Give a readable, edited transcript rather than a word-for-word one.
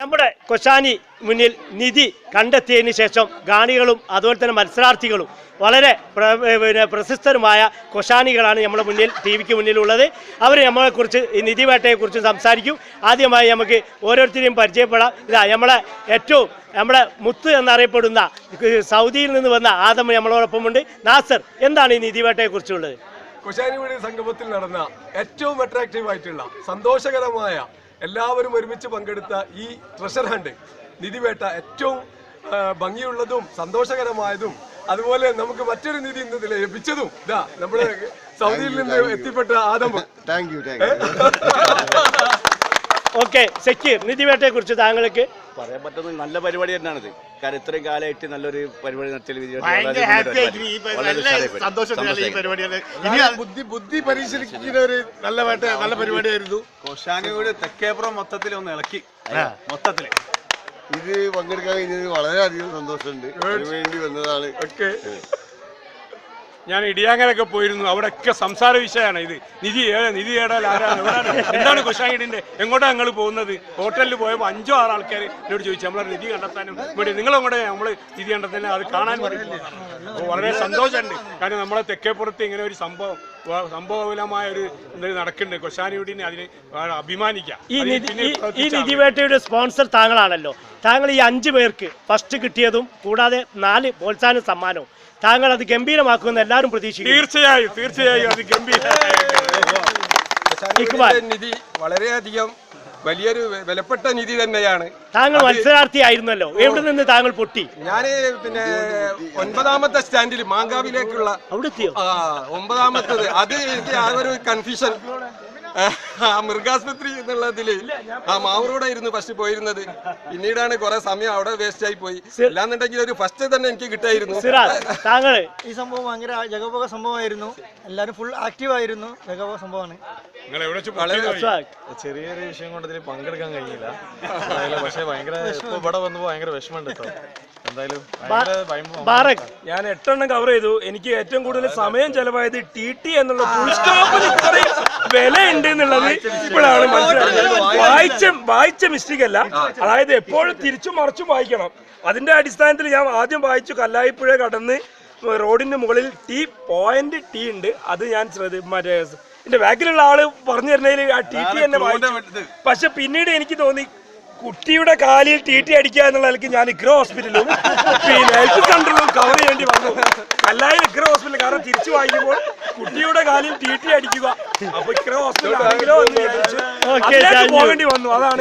നമ്മുടെ കൊശാനി മുന്നിൽ നിധി കണ്ടെത്തിയതിന് ശേഷം ഗാണികളും അതുപോലെ തന്നെ മത്സരാർത്ഥികളും വളരെ പ്രശസ്തരുമായ കൊശാനികളാണ് നമ്മുടെ മുന്നിൽ ടി വിക്ക് മുന്നിലുള്ളത്. അവർ നമ്മളെക്കുറിച്ച് ഈ നിധി വേട്ടയെക്കുറിച്ച് സംസാരിക്കും. ആദ്യമായി നമുക്ക് ഓരോരുത്തരെയും പരിചയപ്പെടാം. ഇതാ നമ്മുടെ മുത്ത് എന്നറിയപ്പെടുന്ന സൗദിയിൽ നിന്ന് വന്ന ആദം നമ്മളോടൊപ്പമുണ്ട്. നാസർ, എന്താണ് ഈ നിധി വേട്ടയെക്കുറിച്ചുള്ളത്? കൊശാനിയുടെ സംഗമത്തിൽ നടന്ന ഏറ്റവും അട്രാക്റ്റീവ് ആയിട്ടുള്ള സന്തോഷകരമായ എല്ലാവരും ഒരുമിച്ച് പങ്കെടുത്ത ഈ ട്രഷർ ഹണ്ട് നിധിവേട്ട ഏറ്റവും ഭംഗിയുള്ളതും സന്തോഷകരമായതും അതുപോലെ നമുക്ക് മറ്റൊരു നിധി ഇന്ന് ലഭിച്ചതും ഇതാ നമ്മുടെ സൗദിയിൽ നിന്ന് എത്തിപ്പെട്ട ആദം. ഓക്കെ, സക്കീർ, നിധിവേട്ടയെ കുറിച്ച് താങ്കൾക്ക് പറയാൻ പറ്റുന്ന നല്ല പരിപാടി തന്നെയാണിത്. കാരണം ഇത്രയും കാലമായിട്ട് നല്ലൊരു പരിപാടി ബുദ്ധി പരിശീലിക്കുന്ന ഒരു നല്ല പരിപാടിയായിരുന്നു. കൊശാനിയുടെ തെക്കേപ്പുറം മൊത്തത്തിൽ ഒന്ന് ഇളക്കി. മൊത്തത്തില് ഇത് പങ്കെടുക്കാൻ കഴിഞ്ഞത് വളരെയധികം സന്തോഷമുണ്ട്. വേണ്ടി വന്നതാണ്. ഞാൻ ഇടിയാങ്ങലൊക്കെ പോയിരുന്നു. അവിടെയൊക്കെ സംസാര വിഷയമാണ് ഇത്. നിധി ഏടാൽ ആരാണ്, എവിടെയാണ്, എന്താണ് കൊശാനിയുടെ, എങ്ങോട്ടാണ് ഞങ്ങൾ പോകുന്നത്? ഹോട്ടലിൽ പോയപ്പോൾ 5-6 ആൾക്കാർ എന്നോട് ചോദിച്ചു നമ്മളെ നിധി കണ്ടെത്താനും വേണ്ടി നിങ്ങളെങ്ങോട്ടെ നമ്മൾ നിധി കണ്ടെത്താനും അത് കാണാൻ വേണ്ടി. അപ്പോൾ വളരെ സന്തോഷമുണ്ട്. കാരണം നമ്മളെ തെക്കേപ്പുറത്ത് ഇങ്ങനെ ഒരു സംഭവമായ ഒരു എന്തെങ്കിലും നടക്കുന്നുണ്ട്. കൊശാനിയുടെ അതിന് അഭിമാനിക്കാം. ഈ നിധിവേട്ടയുടെ സ്പോൺസർ താങ്കളാണല്ലോ. താങ്കൾ ഈ 5 പേർക്ക് ഫസ്റ്റ് കിട്ടിയതും കൂടാതെ 4 പ്രോത്സാഹന സമ്മാനവും താങ്കൾ അത് ഗംഭീരമാക്കുമെന്ന് എല്ലാവരും പ്രതീക്ഷിക്കുന്നു. തീർച്ചയായും അത് നിധി വളരെയധികം വലിയൊരു വിലപ്പെട്ട നിധി തന്നെയാണ്. താങ്കൾ മത്സരാർത്ഥിയായിരുന്നല്ലോ, എവിടെ നിന്ന് താങ്കൾ പൊട്ടി? ഞാന് പിന്നെ 9ാമത്തെ സ്റ്റാൻഡിൽ മാങ്കാവിലേക്കുള്ള അവിടെത്തിയോ? 9ാമത്തത്. അത് എനിക്ക് ആ ഒരു കൺഫ്യൂഷൻ. മൃഗാസ്പത്രി എന്നുള്ളതില് മാവൂരോടായിരുന്നു ഫസ്റ്റ് പോയിരുന്നത്. പിന്നീടാണ് കുറെ സമയം അവിടെ വേസ്റ്റ് ആയി പോയി. അല്ലാന്നുണ്ടെങ്കിൽ ഒരു ഫസ്റ്റ് തന്നെ എനിക്ക് കിട്ടായിരുന്നു. താങ്കള് ഈ സംഭവം ഭയങ്കര ജഗപോക സംഭവമായിരുന്നു. എല്ലാരും ഫുൾ ആക്റ്റീവ് ആയിരുന്നു. ജഗപോക സംഭവമാണ്. ചെറിയൊരു വിഷയം കൊണ്ട് ഇതിൽ പങ്കെടുക്കാൻ കഴിഞ്ഞില്ല. പക്ഷെ ഭയങ്കര ഇവിടെ വന്നപ്പോ ഭയങ്കര വിഷമമുണ്ട് കേട്ടോ. എന്തായാലും ഞാൻ 8 എണ്ണം കവർ ചെയ്തു. എനിക്ക് ഏറ്റവും കൂടുതൽ സമയം ചെലവായത് ടി എന്നുള്ള ഫുൾ സ്റ്റോപ്പിന് ഇത്രയും വില ഉണ്ട് എന്നുള്ളത് ഇപ്പോഴാണ് മനസ്സിലായത്. വായിച്ച മിസ്റ്റേക്ക് അല്ല, അതായത് എപ്പോഴും തിരിച്ചും മറിച്ചും വായിക്കണം. അതിന്റെ അടിസ്ഥാനത്തിൽ ഞാൻ ആദ്യം വായിച്ചു കല്ലായിപ്പുഴ കടന്ന് റോഡിന്റെ മുകളിൽ പോയിന്റ് ടി ഉണ്ട്. അത് ഞാൻ മറ്റേ എന്റെ ബാക്കിലുള്ള ആള് പറഞ്ഞു തരുന്നതിൽ ആ ടി തന്നെ വായിച്ചു. പക്ഷെ പിന്നീട് എനിക്ക് തോന്നി കുട്ടിയുടെ കാലിൽ ടി അടിക്കുക എന്നുള്ള നിലയ്ക്ക് ഞാൻ ഇഗ്ര ഹോസ്പിറ്റലും പിന്നെ ഹെൽത്ത് സെന്ററിലും കവർ ചെയ്യേണ്ടി വന്നു. കല്ലായിൽ ഇഗ്ര ഹോസ്പിറ്റൽ, കാരണം തിരിച്ചു വായിക്കുമ്പോൾ കുട്ടിയുടെ കാലിൽ ടി അടിക്കുക. അപ്പൊ ഇഗ്ര ഹോസ്പിറ്റൽ ആണെങ്കിലോ എന്ന് വിചാരിച്ചു പോകേണ്ടി വന്നു. അതാണ്